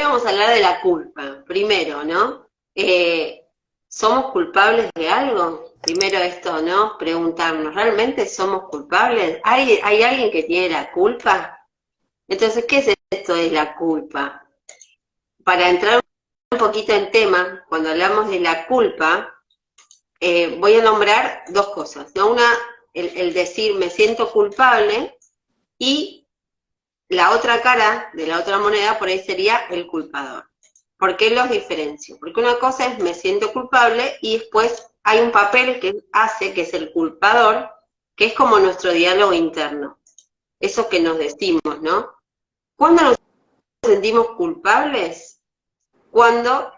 vamos a hablar de la culpa, primero, ¿no? ¿Somos culpables de algo? Primero esto, ¿no? Preguntarnos, ¿realmente somos culpables? ¿Hay alguien que tiene la culpa? Entonces, ¿qué es esto de la culpa? Para entrar un poquito en tema, cuando hablamos de la culpa, voy a nombrar dos cosas, ¿no? Una, el decir me siento culpable, y la otra cara de la otra moneda por ahí sería el culpador. ¿Por qué los diferencio? Porque una cosa es me siento culpable y después hay un papel que hace, que es el culpador, que es como nuestro diálogo interno. Eso que nos decimos, ¿no? ¿Cuándo nos sentimos culpables? Cuando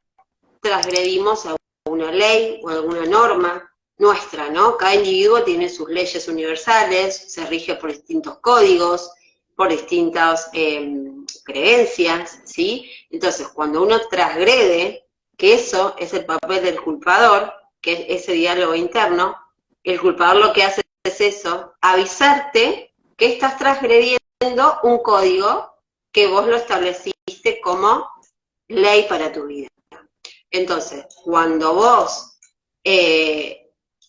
transgredimos alguna ley o alguna norma nuestra, ¿no? Cada individuo tiene sus leyes universales, se rige por distintos códigos, por distintas creencias, ¿sí? Entonces, cuando uno transgrede, que eso es el papel del culpador, que es ese diálogo interno, el culpador lo que hace es eso, avisarte que estás transgrediendo un código que vos lo estableciste como ley para tu vida. Entonces, cuando vos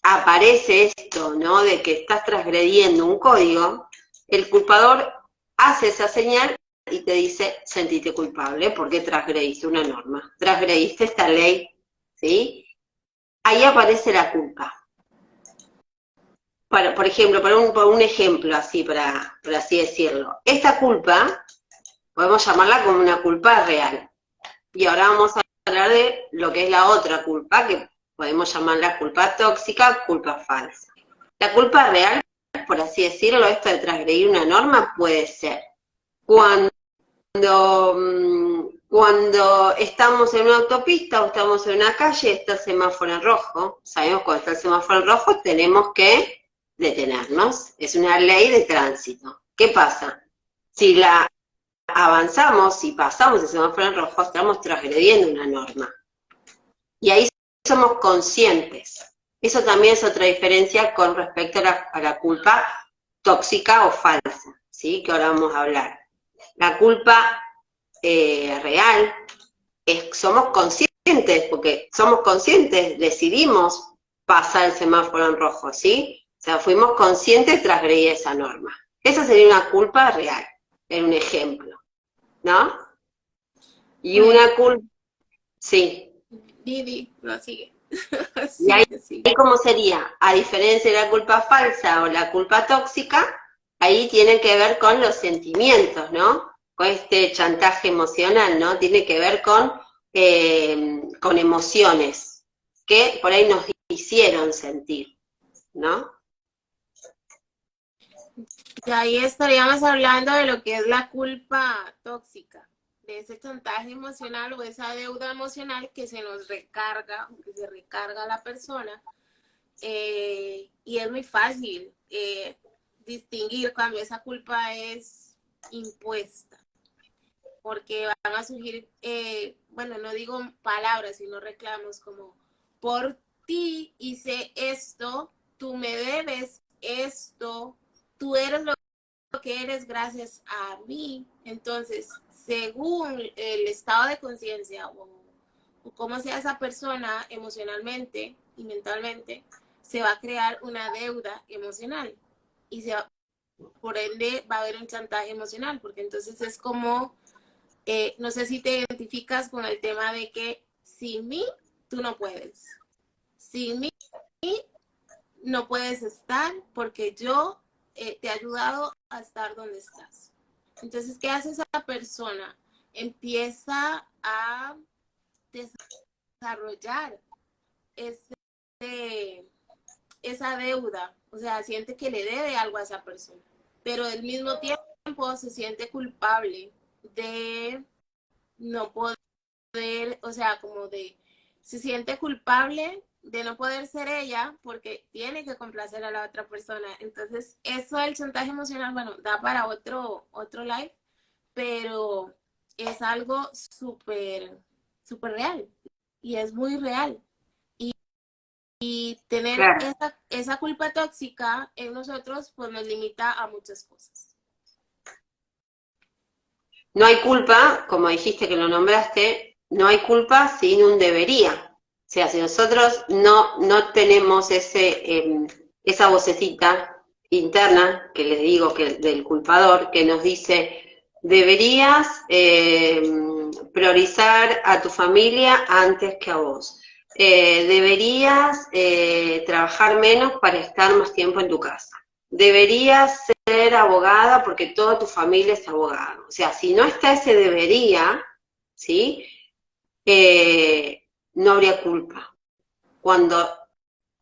aparece esto, ¿no? De que estás transgrediendo un código, el culpador hace esa señal y te dice, sentite culpable porque transgrediste una norma, transgrediste esta ley, ¿sí? Ahí aparece la culpa. Por ejemplo, por un ejemplo así, por así decirlo. Esta culpa, podemos llamarla como una culpa real. Y ahora vamos a hablar de lo que es la otra culpa, que podemos llamarla culpa tóxica, culpa falsa. La culpa real, por así decirlo, esto de transgredir una norma, puede ser cuando, cuando estamos en una autopista o estamos en una calle, está el semáforo en rojo. Sabemos que cuando está el semáforo en rojo tenemos que detenernos. Es una ley de tránsito. ¿Qué pasa? Si la avanzamos y pasamos el semáforo en rojo, estamos transgrediendo una norma. Y ahí somos conscientes. Eso también es otra diferencia con respecto a la culpa tóxica o falsa, ¿sí? Que ahora vamos a hablar. La culpa real es somos conscientes, porque somos conscientes, decidimos pasar el semáforo en rojo, ¿sí? O sea, fuimos conscientes de transgredir esa norma. Esa sería una culpa real, en un ejemplo, ¿no? Y Pues, una culpa, sí. Didi, no sigue. Y ahí, Sigue, sigue. ¿cómo sería? A diferencia de la culpa falsa o la culpa tóxica, ahí tiene que ver con los sentimientos, ¿no? Con este chantaje emocional, ¿no? Tiene que ver con emociones que por ahí nos hicieron sentir, ¿no? Y ahí estaríamos hablando de lo que es la culpa tóxica, de ese chantaje emocional o esa deuda emocional que se nos recarga, que se recarga a la persona. Y es muy fácil distinguir cuando esa culpa es impuesta, porque van a surgir, bueno, no digo palabras, sino reclamos como, por ti hice esto, tú me debes esto, tú eres lo que eres gracias a mí. Entonces, según el estado de conciencia o cómo sea esa persona emocionalmente y mentalmente, se va a crear una deuda emocional y por ende va a haber un chantaje emocional, porque entonces es como, no sé si te identificas con el tema de que sin mí tú no puedes, sin mí no puedes estar porque yo te he ayudado a estar donde estás. Entonces, ¿qué hace esa persona? Empieza a desarrollar ese, esa deuda, o sea, siente que le debe algo a esa persona, pero al mismo tiempo se siente culpable de no poder, o sea, como de, se siente culpable de no poder ser ella porque tiene que complacer a la otra persona. Entonces, eso del chantaje emocional, bueno, da para otro live, pero es algo súper, súper real y es muy real. Y tener Claro. esa culpa tóxica en nosotros, pues nos limita a muchas cosas. no hay culpa, como dijiste que lo nombraste, no hay culpa sin un debería. O sea, si nosotros no tenemos esa vocecita interna, que les digo que del culpador, que nos dice, deberías priorizar a tu familia antes que a vos. Deberías trabajar menos para estar más tiempo en tu casa. Deberías ser abogada porque toda tu familia es abogada. O sea, si no está ese debería, ¿sí? No habría culpa. Cuando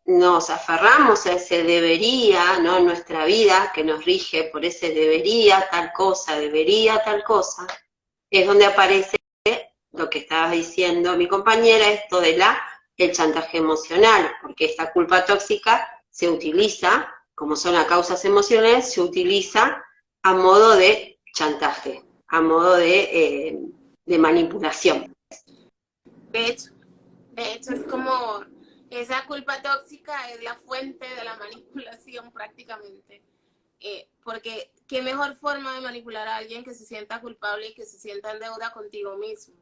nos aferramos a ese debería, ¿no? En nuestra vida, que nos rige por ese debería tal cosa, es donde aparece lo que estaba diciendo mi compañera, esto de el chantaje emocional, porque esta culpa tóxica se utiliza, como son las causas emocionales, se utiliza a modo de chantaje, a modo de manipulación. De hecho es como esa culpa tóxica es la fuente de la manipulación prácticamente. Porque qué mejor forma de manipular a alguien que se sienta culpable y que se sienta en deuda contigo mismo.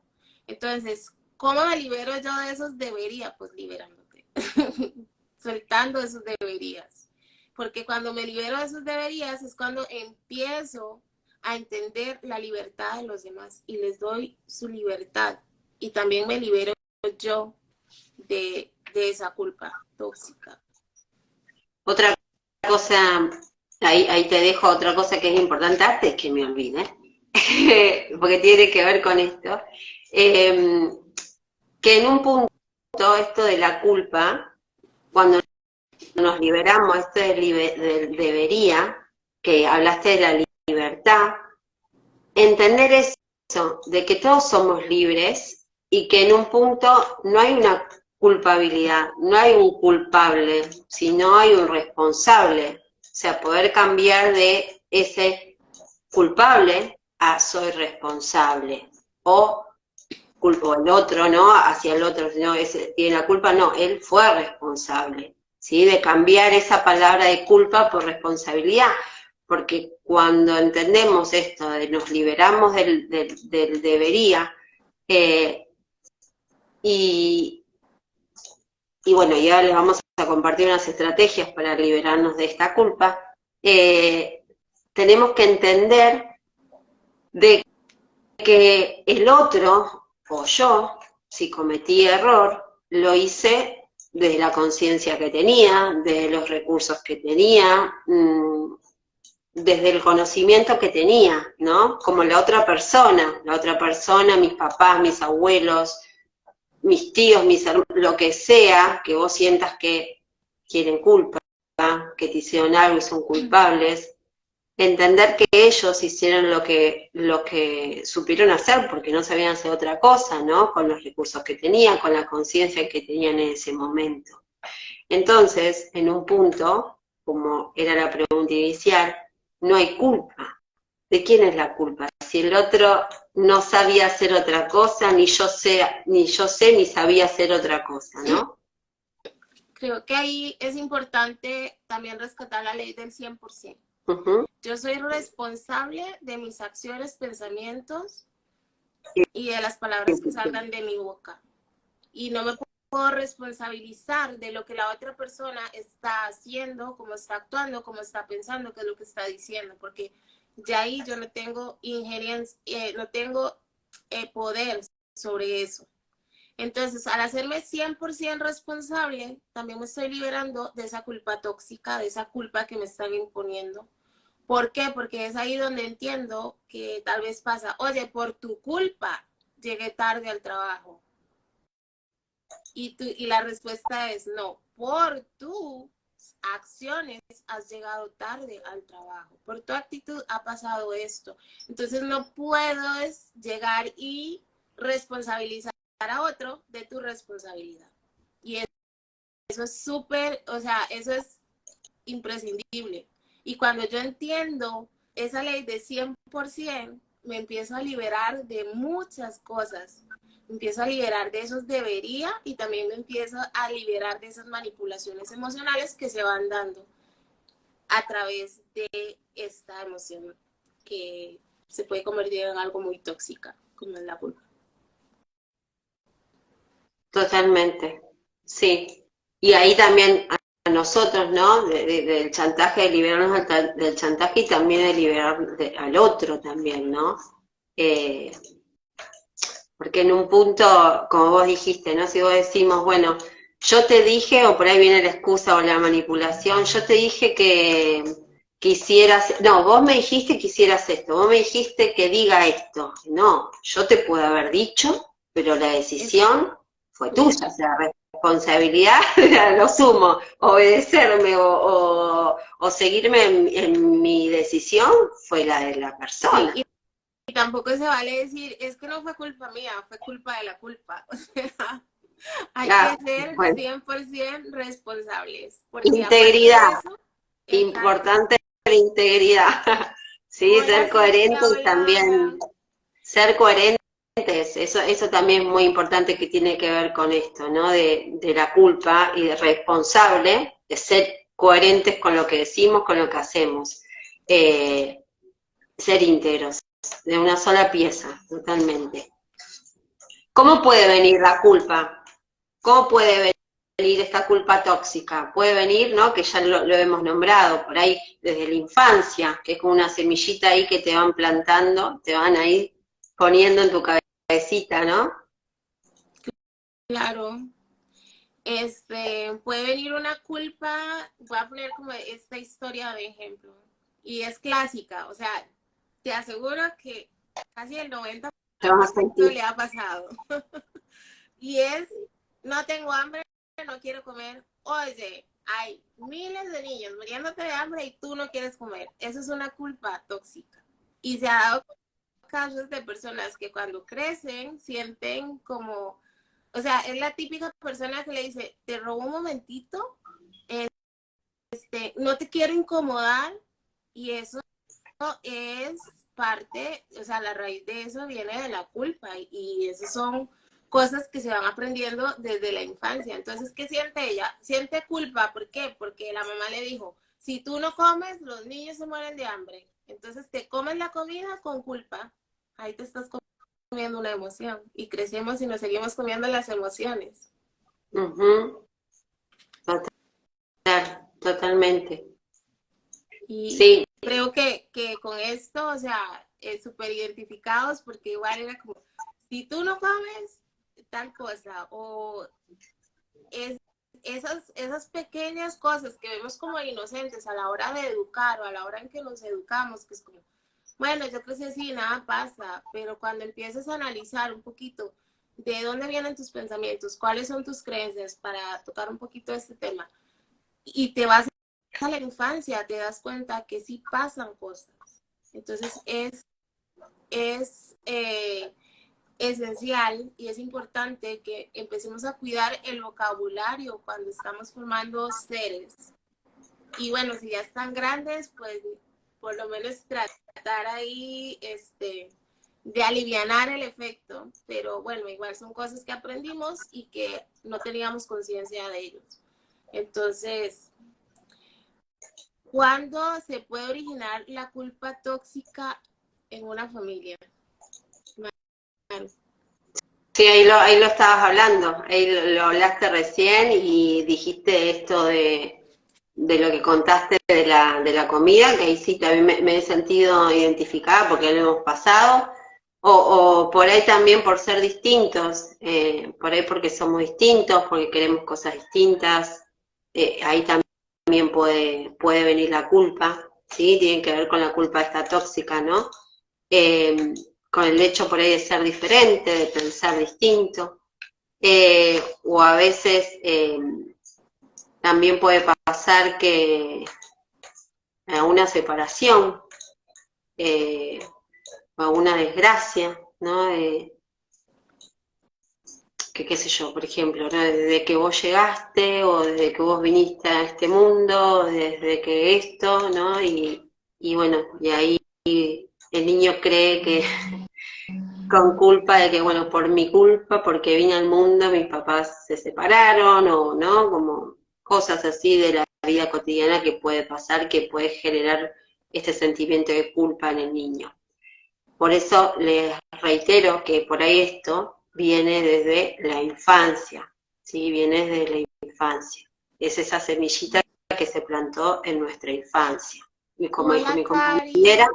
Entonces, ¿cómo me libero yo de esos debería? Pues liberándote, soltando esos deberías. Porque cuando me libero de esos deberías es cuando empiezo a entender la libertad de los demás y les doy su libertad. Y también me libero yo de esa culpa tóxica. Otra cosa, ahí te dejo otra cosa que es importante antes que me olvide, porque tiene que ver con esto, que en un punto esto de la culpa, cuando nos liberamos esto del debería, que hablaste de la libertad, entender eso, de que todos somos libres y que en un punto no hay una culpabilidad, no hay un culpable, sino hay un responsable. O sea, poder cambiar de ese culpable a soy responsable. O culpo al otro, ¿no? Hacia el otro, no, ese tiene la culpa, no, él fue responsable, ¿sí? De cambiar esa palabra de culpa por responsabilidad, porque cuando entendemos esto, de nos liberamos del debería, y bueno, y ahora les vamos a compartir unas estrategias para liberarnos de esta culpa, tenemos que entender de que el otro o yo, si cometí error, lo hice desde la conciencia que tenía, de los recursos que tenía, desde el conocimiento que tenía, ¿no? Como la otra persona, mis papás, mis abuelos, mis tíos, mis hermanos, lo que sea, que vos sientas que quieren culpa, que te hicieron algo y son culpables, entender que ellos hicieron lo que supieron hacer porque no sabían hacer otra cosa, ¿no? Con los recursos que tenían, con la conciencia que tenían en ese momento. Entonces, en un punto, como era la pregunta inicial, no hay culpa. ¿De quién es la culpa? Si el otro no sabía hacer otra cosa, ni yo sé, ni sabía hacer otra cosa, ¿no? Creo que ahí es importante también rescatar la ley del 100%. Yo soy responsable de mis acciones, pensamientos y de las palabras que salgan de mi boca. Y no me puedo responsabilizar de lo que la otra persona está haciendo, cómo está actuando, cómo está pensando, qué es lo que está diciendo, porque ya ahí yo no tengo injerencia, no tengo poder sobre eso. Entonces, al hacerme 100% responsable, también me estoy liberando de esa culpa tóxica, de esa culpa que me están imponiendo. ¿Por qué? Porque es ahí donde entiendo que tal vez pasa, oye, por tu culpa llegué tarde al trabajo. Y la respuesta es no, por tus acciones has llegado tarde al trabajo, por tu actitud ha pasado esto. Entonces no puedes llegar y responsabilizar a otro de tu responsabilidad. Y eso es súper, o sea, eso es imprescindible. Y cuando yo entiendo esa ley de 100%, me empiezo a liberar de muchas cosas. Me empiezo a liberar de esos debería y también me empiezo a liberar de esas manipulaciones emocionales que se van dando a través de esta emoción que se puede convertir en algo muy tóxica, como es la culpa. Totalmente, sí. Y ahí también a nosotros, ¿no? Del chantaje, de liberarnos del chantaje y también de liberar al otro también, ¿no? Eh, porque en un punto, como vos dijiste, ¿no? Si vos decimos, bueno, yo te dije, o por ahí viene la excusa o la manipulación, yo te dije que quisieras, no, vos me dijiste que hicieras esto, vos me dijiste que diga esto. No, yo te puedo haber dicho, pero la decisión fue tuya, o sea, la responsabilidad era lo sumo, obedecerme o seguirme en mi decisión fue la de la Sí, persona. y tampoco se vale decir, es que no fue culpa mía, fue culpa de la culpa. O sea, hay que Ah, ser bueno, 100% responsables, porque aparte de integridad. eso, exacto, Importante la integridad, sí, hola ser coherente Cintia, y hola también Ana. ser coherentes, eso también es muy importante que tiene que ver con esto, ¿no? De la culpa y de responsable, de ser coherentes con lo que decimos, con lo que hacemos, ser íntegros, de una sola pieza, totalmente. ¿Cómo Y puede venir la culpa? ¿Cómo puede venir esta culpa tóxica? Puede venir, ¿no? Que ya lo hemos nombrado, por ahí desde la infancia, que es como una semillita ahí que te van plantando, te van ahí poniendo en tu cabecita, ¿no? claro, puede venir una culpa, voy a poner como esta historia de ejemplo, y es clásica, o sea, te aseguro que casi el Te vas a 90% sentir. le ha pasado. Y es, no tengo hambre, no quiero comer. Oye, hay miles de niños muriéndote de hambre y tú no quieres comer. Eso es una culpa tóxica. Y se ha dado casos de personas que cuando crecen sienten como, o sea, es la típica persona que le dice, te robo un momentito, no te quiero incomodar, y eso es parte, o sea, la raíz de eso viene de la culpa, y esas son cosas que se van aprendiendo desde la infancia. Entonces, ¿qué siente ella? Siente culpa, ¿por qué? Porque la mamá le dijo, si tú no comes, los niños se mueren de hambre. Entonces te comes la comida con culpa, ahí te estás comiendo una emoción, y crecemos y nos seguimos comiendo las emociones. Ujú. Total, totalmente. Y Sí, creo que con esto, o sea, súper identificados, porque igual era como, si tú no comes tal cosa, o es, esas pequeñas cosas que vemos como inocentes a la hora de educar o a la hora en que nos educamos, que es como, bueno, yo creo que sí, nada pasa, pero cuando empiezas a analizar un poquito de dónde vienen tus pensamientos, cuáles son tus creencias, para tocar un poquito este tema, y te vas a la infancia, te das cuenta que sí pasan cosas. Entonces es esencial y es importante que empecemos a cuidar el vocabulario cuando estamos formando seres. Y bueno, si ya están grandes, pues por lo menos tratar ahí de alivianar el efecto. Pero bueno, igual son cosas que aprendimos y que no teníamos conciencia de ellos. Entonces, ¿cuándo se puede originar la culpa tóxica en una familia? Claro. sí, ahí lo estabas hablando, ahí lo hablaste recién y dijiste esto de lo que contaste de la comida, que ahí sí también me he sentido identificada porque lo hemos pasado, o por ahí también por ser distintos, por ahí porque somos distintos, porque queremos cosas distintas, ahí también puede venir la culpa, ¿sí? Tiene que ver con la culpa esta tóxica, ¿no? Eh, con el hecho por ahí de ser diferente, de pensar distinto, o a veces también puede pasar que a una separación, eh, o a una desgracia, ¿no? Que qué sé yo, por ejemplo, ¿no? Desde que vos llegaste o desde que vos viniste a este mundo, desde que esto, ¿no? Y bueno, y ahí el niño cree que con culpa de que, bueno, por mi culpa, porque vine al mundo, mis papás se separaron, o no, como cosas así de la vida cotidiana que puede pasar, que puede generar este sentimiento de culpa en el niño. Por eso les reitero que por ahí esto viene desde la infancia, ¿sí? Viene desde la infancia. Es esa semillita que se plantó en nuestra infancia. Y como dijo Hola, mi Cari. compañera,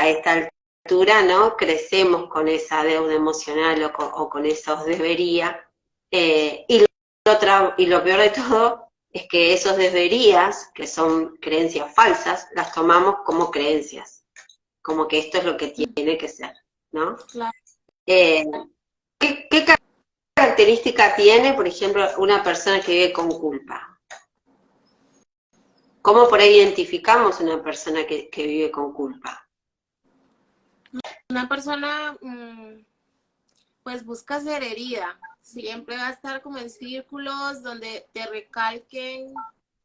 esta altura, ¿no? Crecemos con esa deuda emocional o con esos debería. Y lo peor de todo es que esos deberías, que son creencias falsas, las tomamos como creencias, como que esto es lo que tiene que ser, ¿no? Claro. Eh, ¿qué característica tiene, por ejemplo, una persona que vive con culpa? ¿Cómo por ahí identificamos una persona que vive con culpa? Una persona, pues busca ser herida. Siempre va a estar como en círculos donde te recalquen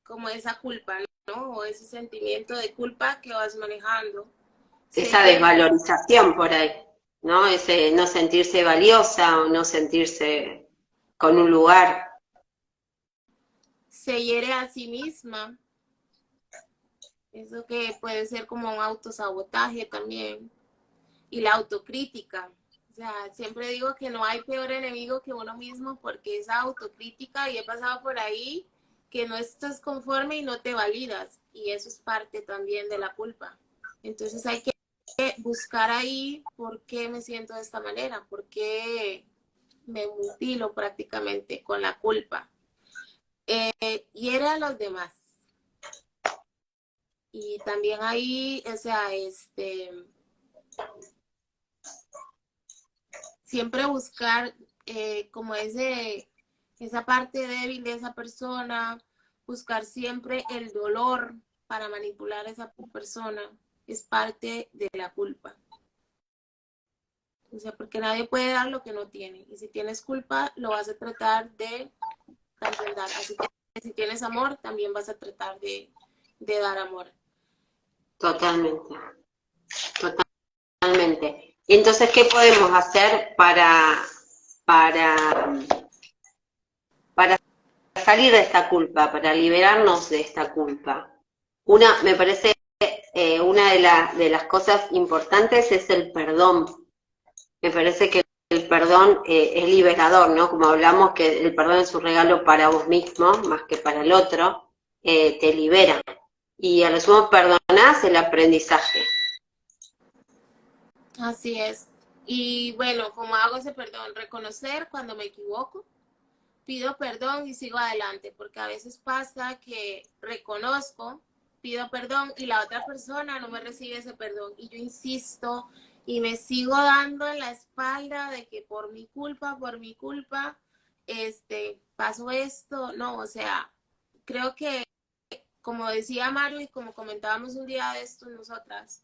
como esa culpa, ¿no? O ese sentimiento de culpa que vas manejando. Se Esa hiere, desvalorización por ahí, ¿no? Ese no sentirse valiosa o no sentirse con un lugar. se hiere a sí misma. Eso que puede ser como un autosabotaje también. Y la autocrítica. O sea, siempre digo que no hay peor enemigo que uno mismo porque esa autocrítica, y he pasado por ahí, que no estás conforme y no te validas. Y eso es parte también de la culpa. Entonces hay que buscar ahí por qué me siento de esta manera, por qué me mutilo prácticamente con la culpa. Hiere a los demás. Y también ahí, o sea, siempre buscar como esa parte débil de esa persona, buscar siempre el dolor para manipular a esa persona, es parte de la culpa. O sea, porque nadie puede dar lo que no tiene. Y si tienes culpa, lo vas a tratar de también dar. Así que si tienes amor, también vas a tratar de dar amor. Totalmente, totalmente. Y entonces, ¿qué podemos hacer para, para salir de esta culpa, para liberarnos de esta culpa? Me parece, una de las cosas importantes es el perdón. Me parece que el perdón es liberador, ¿no? Como hablamos que el perdón es un regalo para vos mismo, más que para el otro, te libera. Y a lo sumo perdonás el aprendizaje. Así es. Y bueno, ¿cómo hago ese perdón? Reconocer cuando me equivoco, pido perdón y sigo adelante, porque a veces pasa que reconozco, pido perdón y la otra persona no me recibe ese perdón y yo insisto y me sigo dando en la espalda de que por mi culpa, pasó esto, no, o sea, creo que como decía Mario y como comentábamos un día de esto nosotras,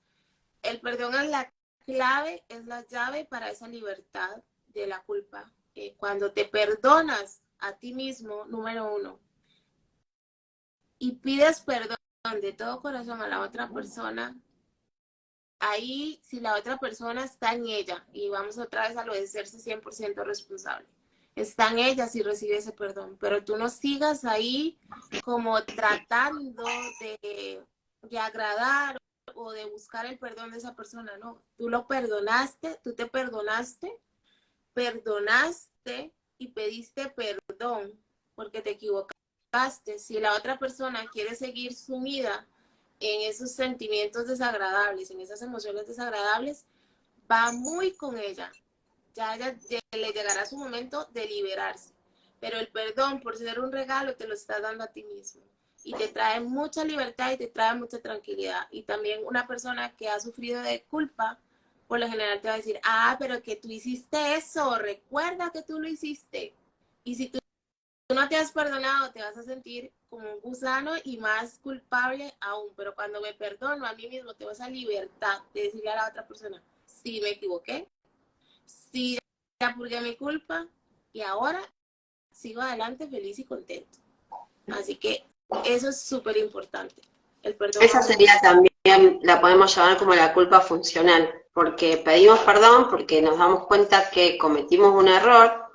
el perdón es la clave, es la llave para esa libertad de la culpa. Cuando te perdonas a ti mismo, número uno, y pides perdón de todo corazón a la otra persona, ahí si la otra persona está en ella, y vamos otra vez a lo de serse 100% responsable, está en ella si recibe ese perdón, pero tú no sigas ahí como tratando de agradar o de buscar el perdón de esa persona, no, tú lo perdonaste, tú te perdonaste y pediste perdón porque te equivocaste. Si la otra persona quiere seguir sumida en esos sentimientos desagradables, en esas emociones desagradables, va muy con ella. Ya le llegará su momento de liberarse. Pero el perdón, por ser un regalo, te lo estás dando a ti mismo. Y te trae mucha libertad y te trae mucha tranquilidad. Y también una persona que ha sufrido de culpa, por lo general te va a decir, ah, pero que tú hiciste eso, recuerda que tú lo hiciste. Y si tú no te has perdonado, te vas a sentir como un gusano y más culpable aún. Pero cuando me perdono a mí mismo, tengo esa libertad de decirle a la otra persona, sí me equivoqué, sí ya purgué mi culpa y ahora sigo adelante feliz y contento. Así que eso es súper importante, el perdón a Esa uno sería mismo. también, la podemos llamar como la culpa funcional, porque pedimos perdón porque nos damos cuenta que cometimos un error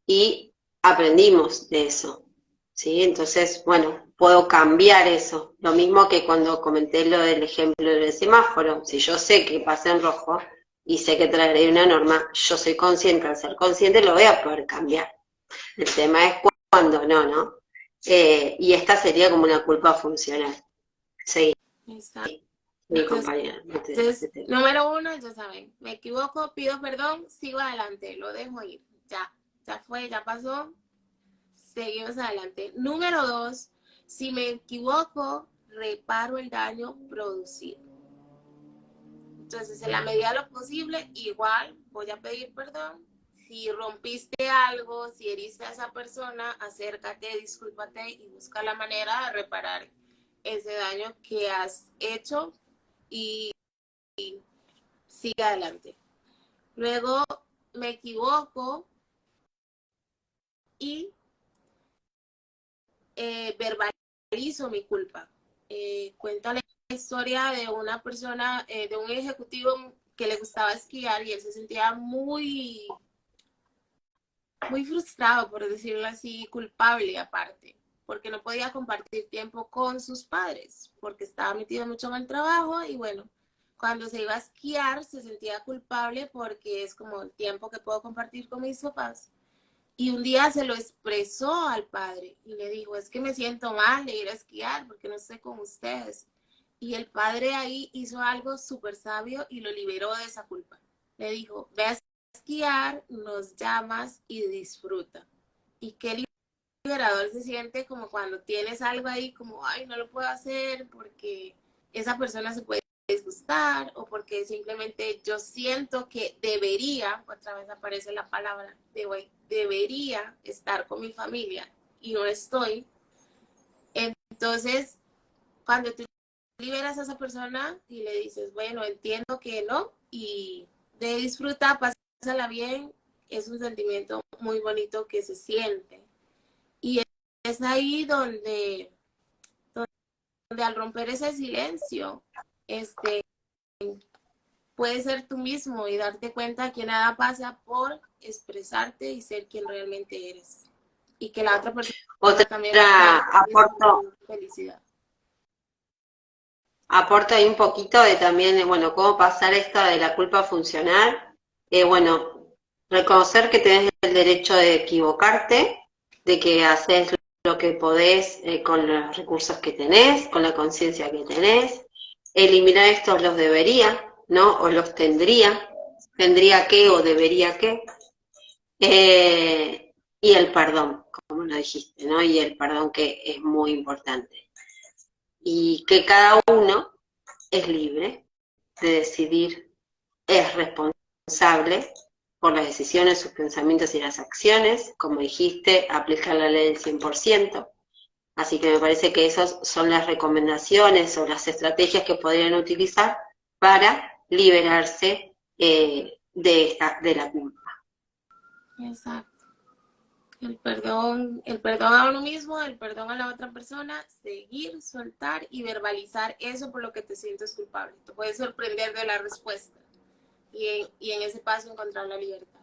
y aprendimos de eso, ¿sí? Entonces, bueno, puedo cambiar eso. Lo mismo que cuando comenté lo del ejemplo del semáforo. Si yo sé que pasé en rojo, y sé que traeré una norma, yo soy consciente, al ser consciente lo voy a poder cambiar. El tema es cuando no, ¿no? Y esta sería como una culpa funcional. Sí, Exacto. mi compañera. Entonces, número uno, ya saben, me equivoco, pido perdón, sigo adelante, lo dejo ir. Ya fue, ya pasó, seguimos adelante. Número dos, si me equivoco, reparo el daño producido. Entonces, en la medida de lo posible, igual voy a pedir perdón. Si rompiste algo, si heriste a esa persona, acércate, discúlpate y busca la manera de reparar ese daño que has hecho y sigue adelante. Luego me equivoco y verbalizo mi culpa. Cuento la historia de una persona, de un ejecutivo que le gustaba esquiar y él se sentía muy frustrado, por decirlo así, culpable aparte, porque no podía compartir tiempo con sus padres, porque estaba metido mucho en el trabajo y bueno, cuando se iba a esquiar se sentía culpable porque es como el tiempo que puedo compartir con mis papás. Y un día se lo expresó al padre y le dijo, es que me siento mal de ir a esquiar porque no estoy con ustedes. Y el padre ahí hizo algo súper sabio y lo liberó de esa culpa. Le dijo, ve a esquiar, nos llamas y disfruta. Y qué liberador se siente como cuando tienes algo ahí como, ay, no lo puedo hacer porque esa persona se puede disgustar o porque simplemente yo siento que debería, otra vez aparece la palabra, debería estar con mi familia y no estoy. Entonces, cuando tú liberas a esa persona y le dices, bueno, entiendo que no, y de disfrutar, pásala bien, es un sentimiento muy bonito que se siente. Y es ahí donde al romper ese silencio, puedes ser tú mismo y darte cuenta que nada pasa por expresarte y ser quien realmente eres. Y que la otra persona también Otra, está en aporto, su felicidad. aporto ahí un poquito de también, bueno, cómo pasar esto de la culpa funcional. Bueno, reconocer que tenés el derecho de equivocarte, de que haces lo que podés con los recursos que tenés, con la conciencia que tenés. Eliminar estos los debería, ¿no? O los tendría que o debería que. Y el perdón, como lo dijiste, ¿no? Y el perdón que es muy importante. Y que cada uno es libre de decidir, es responsable por las decisiones, sus pensamientos y las acciones, como dijiste, aplicar la ley del 100%. Así que me parece que esas son las recomendaciones o las estrategias que podrían utilizar para liberarse de la culpa. Exacto. El perdón a uno mismo, el perdón a la otra persona, seguir, soltar y verbalizar eso por lo que te sientes culpable. Te puedes sorprender de la respuesta y en ese paso encontrar la libertad.